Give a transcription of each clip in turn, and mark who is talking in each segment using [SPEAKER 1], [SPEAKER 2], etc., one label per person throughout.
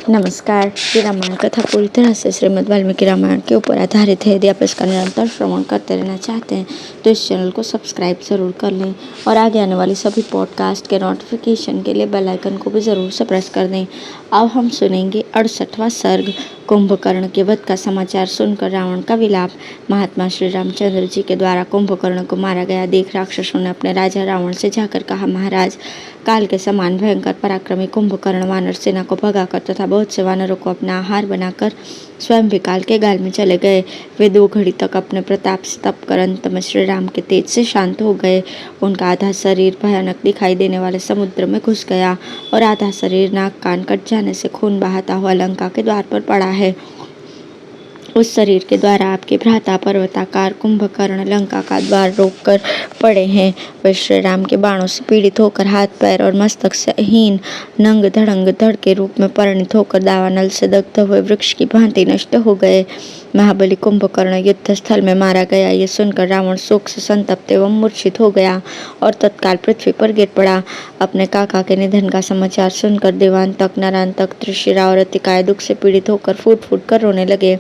[SPEAKER 1] नमस्कार। ये रामायण कथा पूरी तरह से श्रीमद् वाल्मीकि रामायण के ऊपर आधारित है। यदि आप इसका निरंतर श्रवण करते रहना चाहते हैं तो इस चैनल को सब्सक्राइब ज़रूर कर लें और आगे आने वाली सभी पॉडकास्ट के नोटिफिकेशन के लिए बेल आइकन को भी ज़रूर से प्रेस कर दें। अब हम सुनेंगे 68वां सर्ग। कुंभकर्ण के वध का समाचार सुनकर रावण का विलाप। महात्मा श्री रामचंद्र जी के द्वारा कुंभकर्ण को मारा गया देख राक्षसों ने अपने राजा रावण से जाकर कहा, महाराज, काल के समान भयंकर पराक्रमी कुंभकर्ण वानर सेना को भगाकर तथा बहुत से वानरों को अपना आहार बनाकर स्वयं भी काल के गाल में चले गए। वे 2 घड़ी तक अपने प्रताप से तप कर अंत में श्री राम के तेज से शांत हो गए। उनका आधा शरीर भयानक दिखाई देने वाले समुद्र में घुस गया और आधा शरीर नाक कान कट जाने से खून बहाता हुआ लंका के द्वार पर पड़ा है। उस शरीर के द्वारा आपके भ्राता पर्वताकार कुंभकर्ण लंका का द्वार रोककर पड़े हैं। वे श्री राम के बाणों से पीड़ित होकर हाथ पैर और मस्तक से हीन नंग धड़ंग धड़ के रूप में परिणित होकर दावानल से दग्ध हुए वृक्ष की भांति नष्ट हो गए। महाबली कुंभकर्ण युद्ध स्थल में मारा गया ये सुनकर रावण शोक से संतप्त एवं मूर्छित हो गया और तत्काल पृथ्वी पर गिर पड़ा। अपने काका के निधन का समाचार सुनकर देवांतक नरांतक त्रिशिरा और अतिकाय दुख से पीड़ित होकर फूट फूट कर रोने लगे।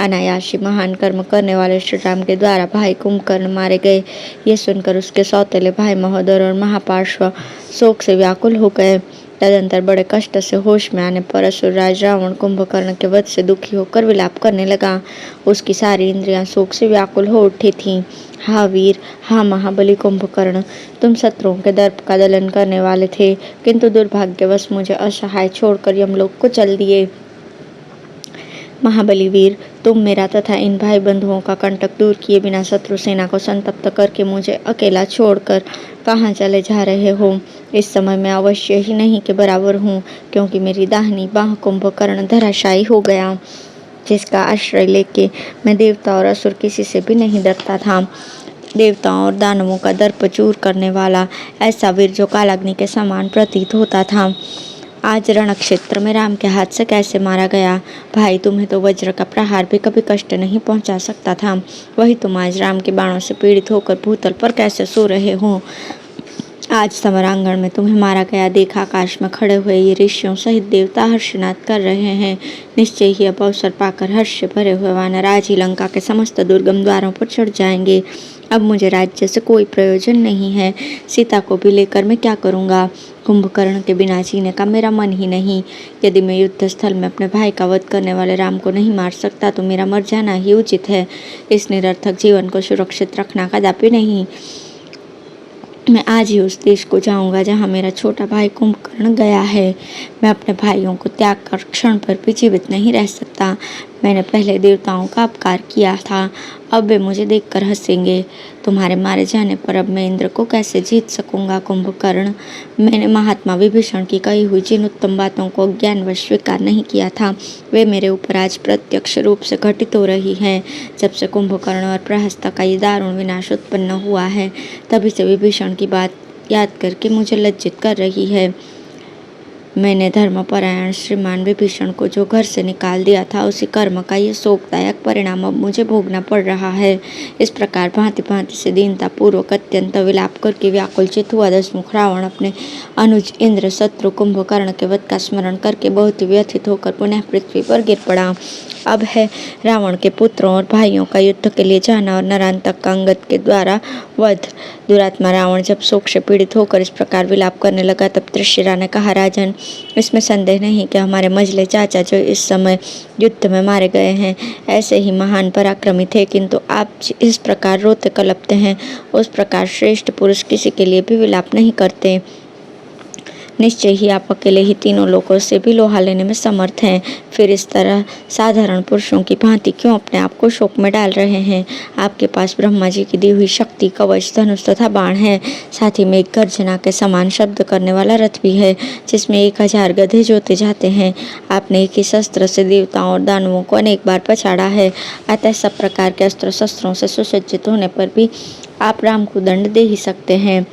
[SPEAKER 1] अनायासी महान कर्म करने वाले श्री राम के द्वारा भाई कुंभकर्ण मारे गए ये सुनकर उसके सौतेले भाई महोदर और महापार्श्व शोक से व्याकुल हो गए। तदंतर बड़े कष्ट से होश में आने पर असुरराज रावण कुंभकर्ण के वध से दुखी होकर विलाप करने लगा। उसकी सारी इंद्रियां शोक से व्याकुल हो उठी थीं। हा वीर, हा महाबली कुंभकर्ण, तुम शत्रुओं के दर्प का दलन करने वाले थे, किंतु दुर्भाग्यवश मुझे असहाय छोड़कर यमलोक को चल दिए। महाबली वीर, तुम मेरा तथा इन भाई बंधुओं का कंटक दूर किए बिना शत्रु सेना को संतप्त करके मुझे अकेला छोड़कर कहाँ चले जा रहे हो। इस समय मैं अवश्य ही नहीं के बराबर हूँ, क्योंकि मेरी दाहिनी बाह कुंभकर्ण धराशायी हो गया, जिसका आश्रय लेके मैं देवता और असुर किसी से भी नहीं डरता था। देवताओं और दानवों का दर्प चूर करने वाला ऐसा वीर जो कालाग्नि के समान प्रतीत होता था, आज रण क्षेत्र में राम के हाथ से कैसे मारा गया। भाई, तुम्हें तो वज्र का प्रहार भी कभी कष्ट नहीं पहुंचा सकता था, वही तुम आज राम के बाणों से पीड़ित होकर भूतल पर कैसे सो रहे हो। आज समरांगण में तुम्हें मारा गया देख आकाश में खड़े हुए ये ऋषियों सहित देवता हर्षनाद कर रहे हैं। निश्चय ही अब अवसर पाकर हर्ष से भरे हुए वानर आज ही लंका के समस्त दुर्गम द्वारों पर चढ़ जाएंगे। अब मुझे राज्य से कोई प्रयोजन नहीं है, सीता को भी लेकर मैं क्या करूँगा। कुंभकर्ण के बिना जीने का मेरा मन ही नहीं। यदि मैं युद्ध स्थल में अपने भाई का वध करने वाले राम को नहीं मार सकता तो मेरा मर जाना ही उचित है। इस निरर्थक जीवन को सुरक्षित रखना कदापि नहीं। मैं आज ही उस देश को जाऊंगा जहां मेरा छोटा भाई कुंभकर्ण गया है। मैं अपने भाइयों को त्याग कर क्षण पर भी जीवित नहीं रह सकता। मैंने पहले देवताओं का अपकार किया था, अब वे मुझे देखकर हंसेंगे। तुम्हारे मारे जाने पर अब मैं इंद्र को कैसे जीत सकूंगा। कुंभकर्ण, मैंने महात्मा विभीषण की कही हुई जिन उत्तम बातों को ज्ञानवश स्वीकार नहीं किया था, वे मेरे ऊपर आज प्रत्यक्ष रूप से घटित हो रही हैं। जब से कुंभकर्ण और प्रहस्त का ये दारुण विनाश उत्पन्न हुआ है, तभी से विभीषण की बात याद करके मुझे लज्जित कर रही है। मैंने धर्मपरायण श्रीमान विभीषण को जो घर से निकाल दिया था, उसी कर्म का ये शोकदायक परिणाम अब मुझे भोगना पड़ रहा है। इस प्रकार भांति भांति से दीनता पूर्वक अत्यंत विलाप करके व्याकुलचित हुआ दशमुख रावण अपने अनुज इंद्र शत्रु कुंभकर्ण के वध का स्मरण करके बहुत ही व्यथित होकर पुनः पृथ्वी पर गिर पड़ा। अब है रावण के पुत्रों और भाइयों का युद्ध के लिए जाना और नरांतक का अंगद के द्वारा वध। दुरात्मा रावण जब शोक से पीड़ित होकर इस प्रकार विलाप करने लगा, तब त्रिशिरा ने कहा, राजन, इसमें संदेह नहीं कि हमारे मझले चाचा जो इस समय युद्ध में मारे गए हैं, ऐसे ही महान पराक्रमी थे, किंतु आप इस प्रकार रोते कलपते हैं, उस प्रकार श्रेष्ठ पुरुष किसी के लिए भी विलाप नहीं करते। निश्चय ही आप अकेले ही तीनों लोगों से भी लोहा लेने में समर्थ हैं, फिर इस तरह साधारण पुरुषों की भांति क्यों अपने आप को शोक में डाल रहे हैं। आपके पास ब्रह्मा जी की दी हुई शक्ति, कवच, धनुष तथा बाण है, साथ ही में एक गर्जना के समान शब्द करने वाला रथ भी है, जिसमें 1000 गधे जोते जाते हैं। आपने एक ही शस्त्र से देवताओं और दानवों को अनेक बार पछाड़ा है, अतः सब प्रकार के अस्त्र शस्त्रों से सुसज्जित होने पर भी आप राम को दंड दे ही सकते हैं।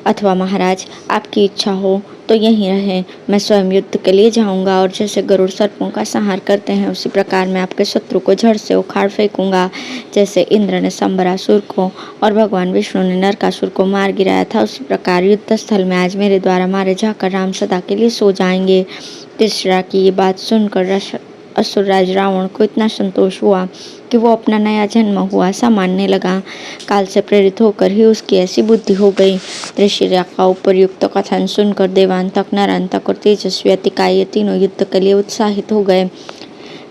[SPEAKER 1] अथवा महाराज, आपकी इच्छा हो तो यहीं रहें, मैं स्वयं युद्ध के लिए जाऊंगा और जैसे गरुड़ सर्पों का संहार करते हैं, उसी प्रकार मैं आपके शत्रु को जड़ से उखाड़ फेंकूंगा। जैसे इंद्र ने संबरासुर को और भगवान विष्णु ने नरकासुर को मार गिराया था, उसी प्रकार युद्ध स्थल में आज मेरे द्वारा मारे जाकर राम सदा के लिए सो जाएंगे। तीसरा की ये बात सुनकर असुरराज रावण को इतना संतोष हुआ कि वो अपना नया जन्म हुआ सा मानने लगा। काल से प्रेरित होकर ही उसकी ऐसी बुद्धि हो गई। त्रिशिरा का उपर्युक्त कथन सुनकर देवांतक, नरांतक और तेजस्वी अतिकाय तीनों युद्ध के लिए उत्साहित हो गए।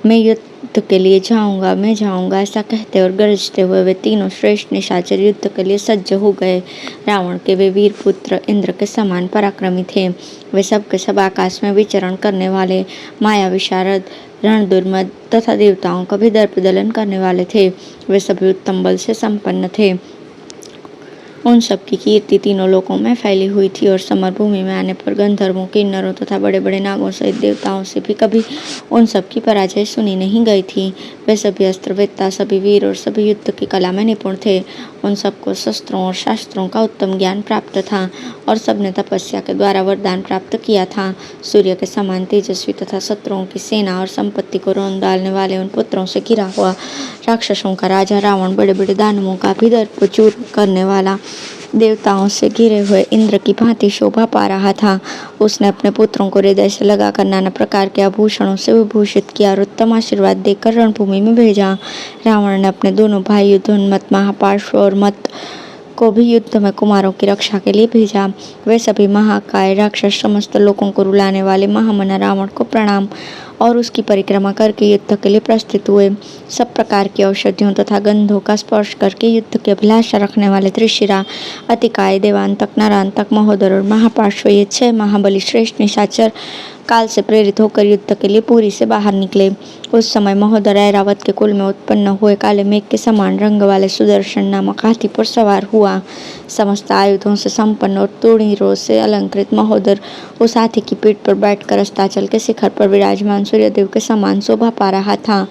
[SPEAKER 1] मैं युद्ध के लिए जाऊंगा, मैं जाऊंगा, ऐसा कहते और गरजते हुए वे तीनों श्रेष्ठ निशाचर युद्ध के लिए सज्ज हो गए। रावण के वे वीर पुत्र इंद्र के समान पराक्रमी थे। वे सब के सब आकाश में विचरण करने वाले माया विशारद, रण दुर्मद तथा देवताओं का भी दर्प दलन करने वाले थे। वे सभी उत्तम बल से संपन्न थे। उन सब की कीर्ति तीनों लोकों में फैली हुई थी और समर भूमि में आने पर गंधर्वों, किन्नरों तथा बड़े बड़े नागों सहित देवताओं से भी कभी उन सब की पराजय सुनी नहीं गई थी। वे सभी अस्त्रवेत्ता, सभी वीर और सभी युद्ध की कला में निपुण थे। उन सबको शस्त्रों और शास्त्रों का उत्तम ज्ञान प्राप्त था और सबने तपस्या के द्वारा वरदान प्राप्त किया था। सूर्य के समान तेजस्वी तथा शत्रुओं की सेना और संपत्ति को रौंद डालने वाले उन पुत्रों से घिरा हुआ राक्षसों का राजा रावण, बड़े बड़े दानवों का भी दर्प चूर्ण करने वाला, देवताओं से घिरे हुए इंद्र की भांति शोभा पा रहा था। उसने अपने पुत्रों को हृदय से लगाकर नाना प्रकार के आभूषणों से विभूषित किया और उत्तम आशीर्वाद देकर रणभूमि में भेजा। रावण ने अपने दोनों भाई युद्धोन्मत्त, महापार्श्व और मत को भी युद्ध में कुमारों की रक्षा के लिए भेजा। वे सभी महाकाय राक्षस समस्त लोगों को रुलाने वाले महामना रावण को प्रणाम और उसकी परिक्रमा करके युद्ध के लिए प्रस्थित हुए। सब प्रकार की औषधियों तथा गंधों का स्पर्श करके युद्ध की अभिलाषा रखने वाले त्रिशिरा, अतिकाय, देवांतक, नरांतक, महोदर और महापार्श्व ये 6 महाबली श्रेष्ठ निशाचर काल से प्रेरित होकर युद्ध के लिए पुरी से बाहर निकले। उस समय महोदर ऐरावत के कुल में उत्पन्न हुए काले मेघ के समान रंग वाले सुदर्शन नामक हाथी पर सवार हुआ। समस्त आयुधों से संपन्न और तूणीरों से अलंकृत महोदर उस हाथी की पीठ पर बैठकर अस्ताचल के शिखर पर विराजमान सूर्यदेव के समान शोभा पा रहा था।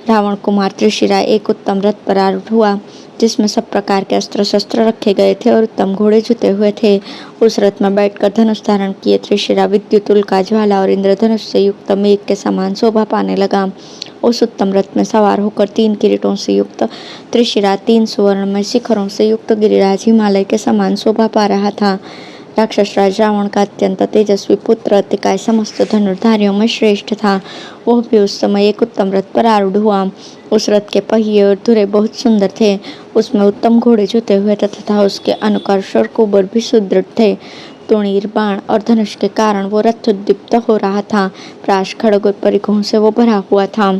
[SPEAKER 1] रावण कुमार त्रिशिरा एक उत्तम रथ पर आरूढ़ हुआ जिसमें सब प्रकार के अस्त्र शस्त्र रखे गए थे और उत्तम घोड़े जुते हुए थे। उस रथ में बैठकर धनुष धारण किए त्रिशिरा विद्युत उल्का ज्वाला और इंद्रधनुष से युक्त मेघ के समान शोभा पाने लगा। उस उत्तम रथ में सवार होकर 3 किरीटों से युक्त त्रिशिरा 3 सुवर्णमय शिखरों से युक्त गिरिराज हिमालय के समान शोभा पा रहा था। राक्षस राज रावण का अत्यंत तेजस्वी पुत्र अतिकाय समस्त धनुर्धारियों में श्रेष्ठ था। वह भी उस समय एक उत्तम रथ पर आरूढ़ हुआ। उस रथ के पहिए और धुरे बहुत सुंदर थे। उसमें उत्तम घोड़े जुते हुए तथा उसके अनुकर्ष और कुबर भी सुदृढ़ थे। तूणीर, बाण और धनुष के कारण वो रथ उद्दीप्त हो रहा था। प्राश, खड्ग और परिघों से वो भरा हुआ था।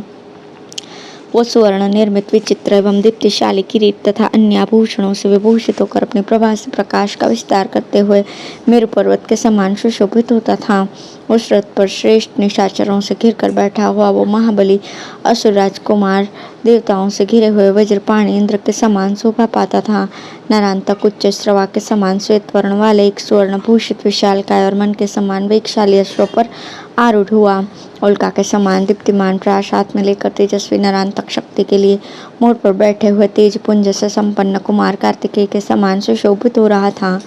[SPEAKER 1] वो सुवर्ण निर्मित विचित्र एवं दीप्तिशाली किरीट तथा अन्य आभूषणों से विभूषित होकर अपनी प्रभा से प्रकाश का विस्तार करते हुए मेरु पर्वत के समान सुशोभित होता था। उस रथ पर श्रेष्ठ निशाचरों से घिरकर बैठा हुआ वो महाबली असुर राजकुमार देवताओं से घिरे हुए वज्रपाणी इंद्र के समान शोभा पाता था। नरांतक उच्च श्रवा के समान श्वेत वर्ण वाले एक सुवर्ण भूषित विशालकाय और मन के समान वेगशाली अश्व पर आरूढ़ हुआ। उल्का के समान दीप्तिमान प्राश हाथ में लेकर तेजस्वी नरांतक शक्ति के लिए मोर पर बैठे हुए तेज पुंज से संपन्न कुमार कार्तिकेय के समान सुशोभित हो रहा था।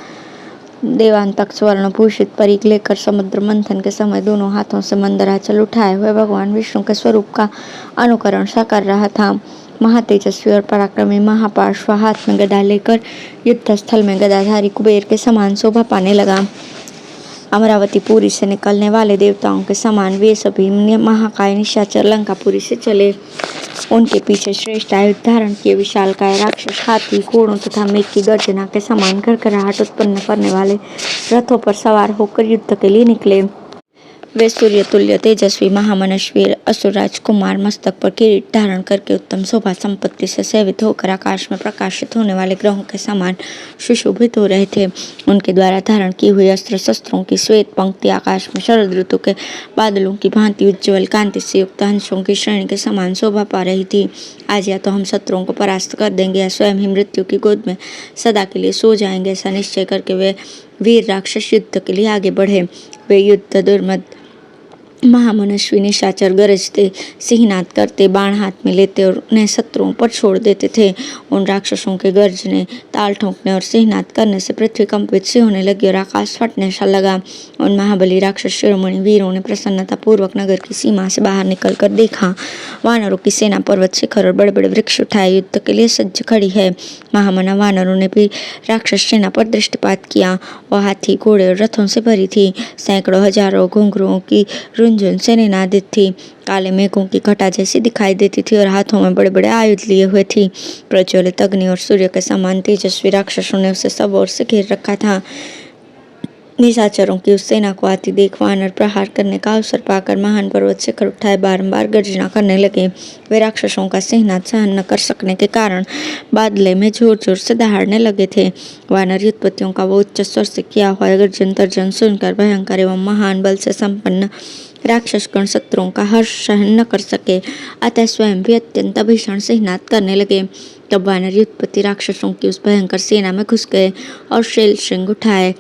[SPEAKER 1] देवांतक स्वर्ण भूषित परीख लेकर समुद्र मंथन के समय दोनों हाथों से मंदराचल उठाए हुए भगवान विष्णु के स्वरूप का अनुकरण सा कर रहा था। महातेजस्वी और पराक्रमी महापार्श्व हाथ में गदा लेकर युद्ध स्थल में गदाधारी कुबेर के समान शोभा पाने लगा। अमरावती पुरी से निकलने वाले देवताओं के समान वे सभी महाकाय निशाचर लंकापुरी से चले। उनके पीछे श्रेष्ठ आयुध धारण किए विशालकाय राक्षस हाथी, घोड़ों तथा मेघ की गर्जना के समान घड़घड़ाहट उत्पन्न करने वाले रथों पर सवार होकर युद्ध के लिए निकले। वे सूर्य तुल्य तेजस्वी महामनस्वी असुर राजकुमार मस्तक पर किरीट धारण करके उत्तम शोभा संपत्ति से सेवित होकर आकाश में प्रकाशित होने वाले ग्रहों के समान सुशोभित हो रहे थे। उनके द्वारा धारण की हुई अस्त्र शस्त्रों की श्वेत पंक्ति आकाश में शरद ऋतु के बादलों की भांति उज्ज्वल कांति से युक्त हंसों की श्रेणी के समान शोभा पा रही थी। आज या तो हम शत्रुओं को परास्त कर देंगे या स्वयं ही मृत्यु की गोद में सदा के लिए सो जाएंगे, ऐसा निश्चय करके वे वीर राक्षस युद्ध के लिए आगे बढ़े। वे युद्ध दुर्मद महामनस्वी निशाचर गरजते, सिंहनाद करते, बाण हाथ में लेते और उन्हें शत्रुओं पर छोड़ देते थे। उन राक्षसों के गर्जने, ताल ठोंकने और सिंहनाद करने से पृथ्वी कंपित सी होने लगी और आकाश फटने सा लगा। उन महाबली राक्षस शिरोमणि वीरों ने प्रसन्नता पूर्वक नगर की सीमा से बाहर निकलकर देखा। वानरों की सेना पर्वत शिखर और बड़े बड़े वृक्ष उठाए युद्ध के लिए सज्ज खड़ी है। महामना वानरों ने भी राक्षस सेना पर दृष्टिपात किया। वह हाथी, घोड़े और रथों से भरी थी। सैकड़ों हजारों घुंघरुओं की गुंजन से निनादित थी। काले मेघों की घटा जैसी दिखाई देती थी और हाथों में बड़े बड़े आयुध लिए हुए थी। प्रज्वलित अग्नि और सूर्य के समान तेजस्वी राक्षसों ने उसे सब ओर से घेर रखा था। निशाचरों की उस सेना को आती देख वानर प्रहार करने का अवसर पाकर महान पर्वत शिखर उठाए बारंबार गर्जना करने लगे। वे राक्षसों का सिंहनाद सहन न कर सकने के कारण बादले में जोर जोर से दहाड़ने लगे थे। वानर युद्धपतियों का वो उच्च स्वर से किया हुआ गर्जन तर्जन सुनकर भयंकर एवं महान बल से संपन्न राक्षसगण शत्रुओं का हर्ष सहन न कर सके, अतः स्वयं भी अत्यंत भीषण सिंहनाद करने लगे। तब वानर युद्धपति राक्षसों की उस भयंकर सेना में घुस गए और शैल श्रृंग उठाए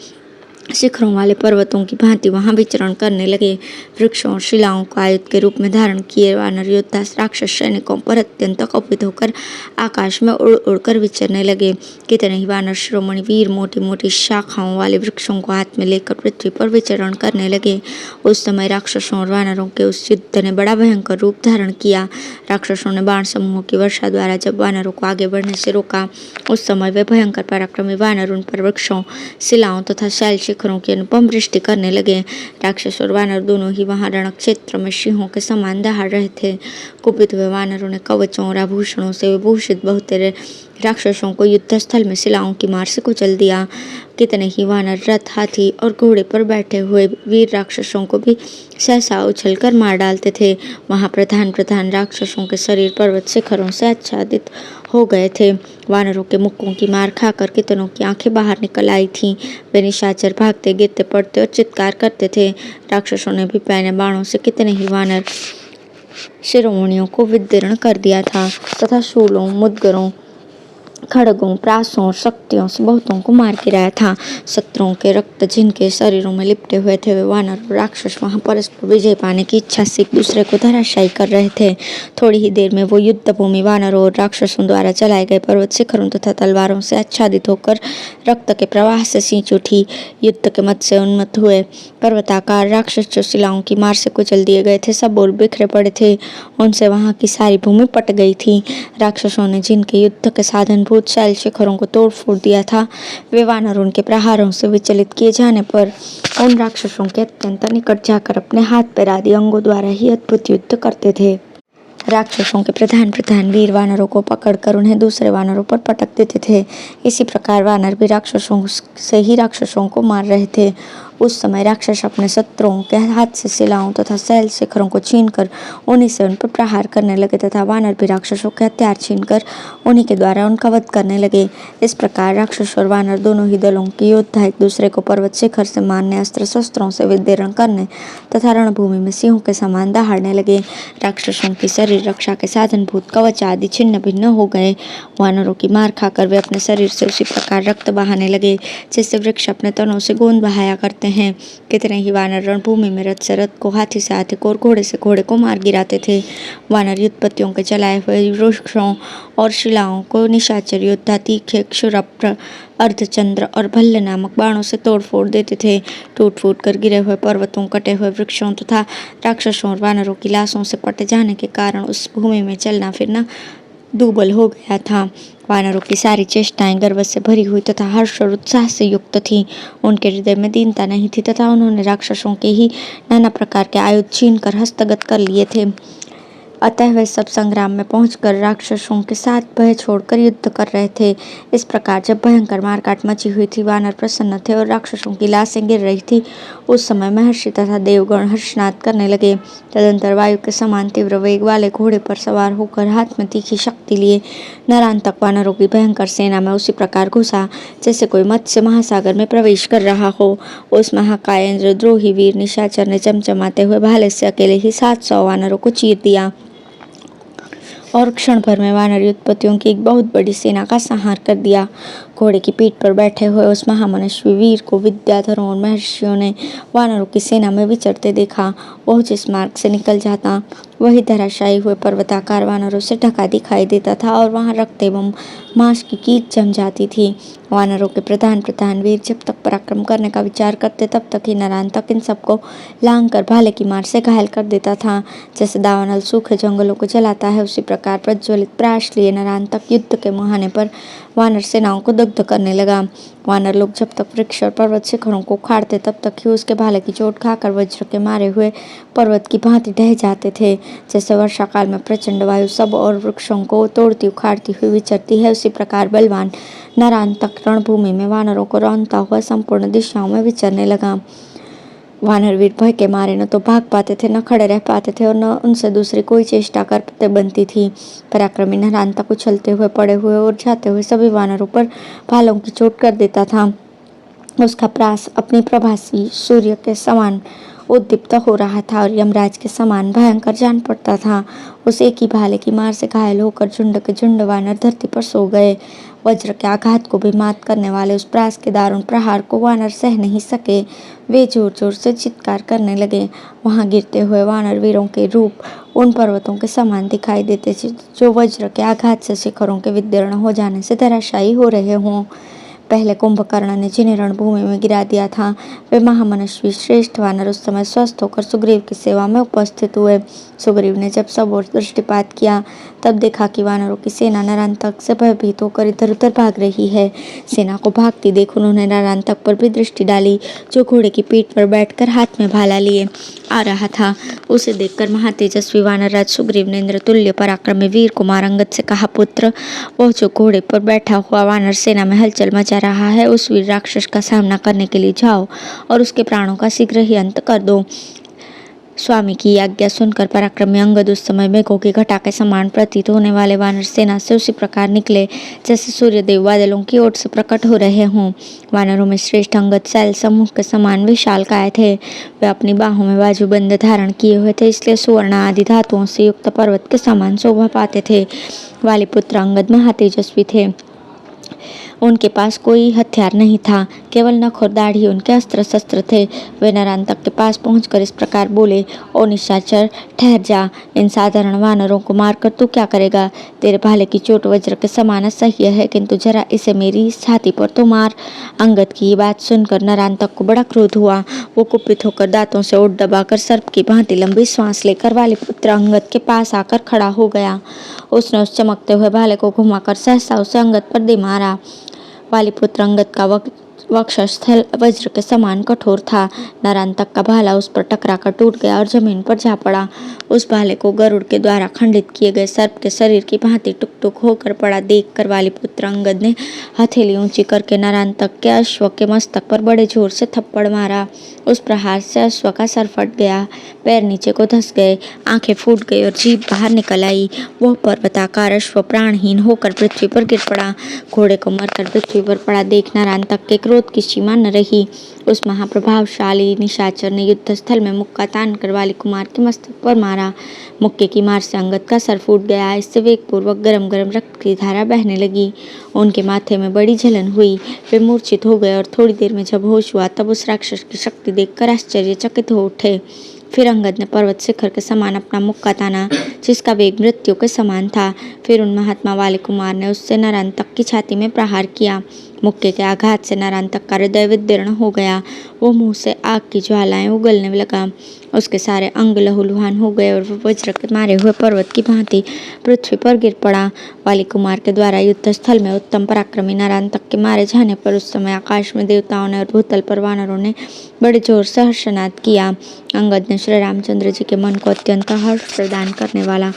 [SPEAKER 1] शिखरों वाले पर्वतों की भांति वहां विचरण करने लगे। वृक्षों और शिलाओं को आयुध के रूप में धारण किए वानर योद्धा राक्षस सैनिकों पर अत्यंत कुपित होकर आकाश में उड़ उड़कर विचरने लगे। कितने ही वानर शिरोमणि वीर मोटी मोटी शाखाओं वाले वृक्षों को हाथ में लेकर पृथ्वी पर विचरण करने लगे। उस समय राक्षसों और वानरों के उस युद्ध ने बड़ा भयंकर रूप धारण किया। राक्षसों ने बाण समूहों की वर्षा द्वारा जब वानरों को आगे बढ़ने से रोका, उस समय वे भयंकर पराक्रमी वानर उन पर वृक्षों, शिलाओं तथा शैल शिखरों की अनुपम वृष्टि करने लगे। राक्षस और वानर दोनों ही वहां रण क्षेत्र में सिंहों के समान दहाड़ रहे थे। कुपित हुए वानरों ने कवचों और आभूषणों से विभूषित बहुतेरे राक्षसों को युद्धस्थल में शिलाओं की मार से कुचल दिया। कितने ही वानर रथ, हाथी और घोड़े पर बैठे हुए वीर राक्षसों को भी सहसा उछलकर मार डालते थे। वहां प्रधान प्रधान राक्षसों के शरीर पर्वत शिखरों से आच्छादित हो गए थे। वानरों के मुक्कों की मार खाकर कितनों की आंखें बाहर निकल आई थीं। वे निशाचर भागते, गिरते पड़ते और चित्कार करते थे। राक्षसों ने भी पैने बाणों से कितने ही वानर शिरोमणियों को विदीर्ण कर दिया था तथा शूलों, मुदगरों, खड़गों, प्रासों और शक्तियों से बहुतों को मार गिराया था। शत्रुओं के रक्त जिनके शरीरों में लिपटे हुए थे, वे वानर और राक्षस वहां परस्पर विजय पाने की इच्छा से एक दूसरे को धराशायी कर रहे थे। थोड़ी ही देर में वो युद्ध भूमि वानरों और राक्षसों द्वारा चलाए गए पर्वत शिखरों तथा तलवारों से आच्छादित होकर रक्त के प्रवाह से सींच उठी। युद्ध के मत से उन्मत्त हुए पर्वताकार राक्षस जो शिलाओं की मार से कुचल दिए गए थे, सब ओर बिखरे पड़े थे। उनसे वहां की सारी भूमि पट गई थी। राक्षसों ने जिनके युद्ध के साधन भूत शैल शिखरों को तोड़ फोड़ दिया था, वे वानर उनके प्रहारों से विचलित किए जाने पर उन राक्षसों के अत्यंत निकट जाकर अपने हाथ पैर आदि अंगों द्वारा ही अद्भुत युद्ध करते थे। राक्षसों के प्रधान प्रधान वीर वानरों को पकड़कर उन्हें दूसरे वानरों पर पटक देते थे। इसी प्रकार वानर भी राक्षसों से ही राक्षसों को मार रहे थे। उस समय राक्षस अपने शत्रुओं के हाथ से शिलाओं तथा शैल शिखरों को छीनकर उन्हीं से उन पर प्रहार करने लगे तथा वानर भी राक्षसों के हथियार छीनकर उन्हीं के द्वारा उनका वध करने लगे। इस प्रकार राक्षस और वानर दोनों ही दलों के योद्धा एक दूसरे को पर्वत शिखर से मारने, अस्त्र शस्त्रों से विदीर्ण करने तथा रणभूमि में सिंहों के समान दहाड़ने लगे। राक्षसों की शरीर रक्षा के साधनभूत कवच आदि छिन्न भिन्न हो गए। वानरों की मार खाकर वे अपने शरीर से उसी प्रकार रक्त बहाने लगे जैसे वृक्ष अपने तनों से गोंद बहाया करते हैं। कितने ही वानर रणभूमि में रथ से रथ को, हाथी से हाथी को और घोड़े से घोड़े को मार गिराते थे। वानर युद्धपतियों के चलाए हुए वृक्षों और शिलाओं को निशाचर योद्धा तीखे, क्षुरप्र, अर्धचंद्र और भल्ल नामक बाणों से तोड़ फोड़ देते थे। टूट फूट कर गिरे हुए पर्वतों, कटे हुए वृक्षों तथा राक्षसों और वानरों की लाशों से पटे जाने के कारण उस भूमि में चलना फिरना दुर्बल हो गया था। वानरों की सारी चेष्टाएं गर्व से भरी हुई तथा हर्ष और उत्साह से युक्त थी। उनके हृदय में दीनता नहीं थी तथा उन्होंने राक्षसों के ही नाना प्रकार के आयुध छीनकर हस्तगत कर लिए थे। अतः वे सब संग्राम में पहुंचकर राक्षसों के साथ भय छोड़कर युद्ध कर रहे थे। इस प्रकार जब भयंकर मारकाट मची हुई थी, वानर प्रसन्न थे और राक्षसों की लाशें गिर रही थी, उस समय महर्षि तथा देवगण हर्षनाद करने लगे। तदंतर वायु के समान तीव्र वेग वाले घोड़े पर सवार होकर हाथ में तीखी शक्ति लिए नरांतक वानरों की भयंकर सेना में उसी प्रकार घुसा जैसे कोई मत्स्य महासागर में प्रवेश कर रहा हो। उस महाकाय इंद्रद्रोही वीर निशाचर ने चमचमाते हुए भाले से अकेले ही 700 वानरों को चीर दिया और क्षण भर में वानर युद्धपतियों की एक बहुत बड़ी सेना का संहार कर दिया। घोड़े की पीठ पर बैठे हुए उस महामनस्वी वीर को विद्याधरों और महर्षियों ने वानरों की सेना में विचरते देखा। वह जिस मार्ग से निकल जाता, वही धराशायी हुए पर्वताकार वानरों से ढका दिखाई देता था और वहां रक्त एवं मांस की कीच जम जाती थी। वानरों के प्रधान प्रधान वीर जब तक पराक्रम करने का विचार करते, तब तक ही नरांतक इन सबको लांग कर भाले की मार से घायल कर देता था। जैसे दावानल सूखे जंगलों को जलाता है, उसी प्रकार प्रज्वलित प्राश लिए नरांतक युद्ध के मुहाने पर वानर सेनाओं को दग्ध करने लगा। वानर लोग जब तक वृक्ष और पर्वत शिखरों को उखाड़ते तब तक ही उसके भाले की चोट खाकर वज्र के मारे हुए पर्वत की भांति ढह जाते थे। जैसे वर्षा काल में प्रचंड वायु सब और वृक्षों को तोड़ती उखाड़ती हुई विचरती है, उसी प्रकार बलवान नरांतक रणभूमि में वानरों को रौंदता हुआ संपूर्ण दिशाओं में विचरने लगा। वानरवीर भय के मारे न तो भाग पाते थे, न खड़े रह पाते थे और न उनसे दूसरी कोई चेष्टा करते बनती थी। पराक्रमी नरांतक उछलते हुए, पड़े हुए और जाते हुए सभी वानरों पर भालों की चोट कर देता था। उसका प्रास अपनी प्रभासी सूर्य के समान उद्दीप्त हो रहा था और यमराज के समान भयंकर जान पड़ता था। उस एक ही भाले की मार से घायल होकर झुंड के झुंड वानर धरती पर सो गए। वज्र के आघात को भी मात करने वाले उस प्रास के दारुण प्रहार को वानर सह नहीं सके। वे जोर जोर से चित्कार करने लगे। वहां गिरते हुए वानर वीरों के रूप उन पर्वतों के समान दिखाई देते थे जो वज्र के आघात से शिखरों के विदीर्ण हो जाने से धराशायी हो रहे हों। पहले कुंभकर्ण ने जिन्हें रणभूमि में गिरा दिया था, वे महामनस्वी श्रेष्ठ वानर उस समय स्वस्थ होकर सुग्रीव की सेवा में उपस्थित हुए। सुग्रीव ने जब सब ओर दृष्टिपात किया तब देखा कि वानरों की सेना नरांतक से भयभीत होकर इधर उधर भाग रही है। सेना को भागती देख उन्होंने नरांतक पर भी दृष्टि डाली, जो घोड़े की पीठ पर बैठकर हाथ में भाला लिए आ रहा था। उसे देखकर महातेजस्वी वानरराज सुग्रीव ने इंद्रतुल्य पराक्रमी वीर कुमार अंगद से कहा, पुत्र, वह जो घोड़े पर बैठा हुआ वानर सेना में हलचल मचा रहा है, उस वीर राक्षस का सामना करने के लिए जाओ और उसके प्राणों का शीघ्र ही अंत कर दो। स्वामी की आज्ञा सुनकर पराक्रमी अंगद उस समय मेघों की घटा के समान प्रतीत होने वाले वानर सेना से उसी प्रकार निकले जैसे सूर्यदेव बादलों की ओर से प्रकट हो रहे हों। वानरों में श्रेष्ठ अंगद शैल समूह के समान विशालकाय थे। वे अपनी बाहों में बाजूबंद धारण किए हुए थे, इसलिए सुवर्ण आदि धातुओं से युक्त पर्वत के समान शोभा पाते थे। वालिपुत्र अंगद महातेजस्वी थे। उनके पास कोई हथियार नहीं था, केवल नख और दाढ़ी उनके अस्त्र शस्त्र थे। वे नरांतक के पास पहुंचकर इस प्रकार बोले, ओ निशाचर, ठहर जा। इन साधारण वानरों को मारकर तू क्या करेगा? तेरे भाले की चोट वज्र के समान असह्य है, किंतु जरा इसे मेरी छाती पर तो मार। अंगद की ये बात सुनकर नरांतक को बड़ा क्रोध हुआ। वो कुपित होकर दांतों से ओठ दबाकर सर्प की भांति लंबी श्वास लेकर वालिपुत्र अंगद के पास आकर खड़ा हो गया। उसने उस चमकते हुए भाले को घुमाकर सहसा उसे अंगद पर दे मारा। वालिपुत्र अंगद का वक्षस्थल वज्र के समान कठोर था। नरांतक का भाला उस पर टकराकर टूट गया और जमीन पर जा पड़ा। उस भाले को गरुड़ के द्वारा खंडित किए गए सर्प के शरीर की भांति टुक टुक होकर पड़ा देखकर वालिपुत्र अंगद ने हथेली ऊंची करके नरांतक के अश्व के मस्तक पर बड़े जोर से थप्पड़ मारा। उस प्रहार से अश्व का सर फट गया, पैर नीचे को धंस गए, आंखें फूट गई और जीभ बाहर निकल आई। वह पर्वताकार अश्व प्राणहीन होकर पृथ्वी पर गिर पड़ा। घोड़े को मरकर पृथ्वी पर पड़ा देख नरांतक के क्रोध की सीमा न रही। उस महाप्रभावशाली निशाचर ने युद्ध स्थल में मुक्का तानकर वाली कुमार के मस्तक पर मारा। मुक्के की मार से अंगद का सर फूट गया। इससे वेगपूर्वक गरम गरम रक्त की धारा बहने लगी। उनके माथे में बड़ी जलन हुई। वे मूर्छित हो गए और थोड़ी देर में जब होश हुआ तब उस राक्षस की शक्ति देखकर आश्चर्यचकित हो उठे। फिर अंगद ने पर्वत शिखर के समान अपना मुक्का ताना, जिसका वेग मृत्यु के समान था। फिर उन महात्मा वाले कुमार ने उससे नरांतक की छाती में प्रहार किया। मुक्के के आघात से नरांतक का हृदय विदीर्ण हो गया। वो मुंह से आग की ज्वालाएं उगलने लगा। उसके सारे अंग लहूलुहान हो गए और वो वज्र के मारे हुए पर्वत की भांति पृथ्वी पर गिर पड़ा। वाली कुमार के द्वारा युद्ध स्थल में उत्तम पराक्रमी नरांतक के मारे जाने पर उस समय आकाश में देवताओं ने और भूतल पर वानरों ने बड़े जोर से हर्षनाद किया। अंगद ने श्री रामचंद्र जी के मन को अत्यंत हर्ष प्रदान करने वाला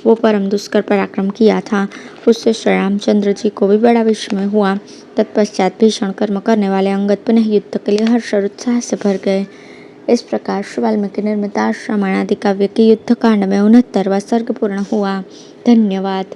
[SPEAKER 1] वो परम दुष्कर पराक्रम किया था। उससे श्री रामचंद्र जी को भी बड़ा विस्मय हुआ। तत्पश्चात भीषण कर्म करने वाले अंगद पुनः युद्ध के लिए हर्ष और उत्साह से भर गए। इस प्रकार श्री वाल्मीकि निर्मित रामायण आदि काव्य के युद्ध कांड में 69वां सर्ग पूर्ण हुआ। धन्यवाद।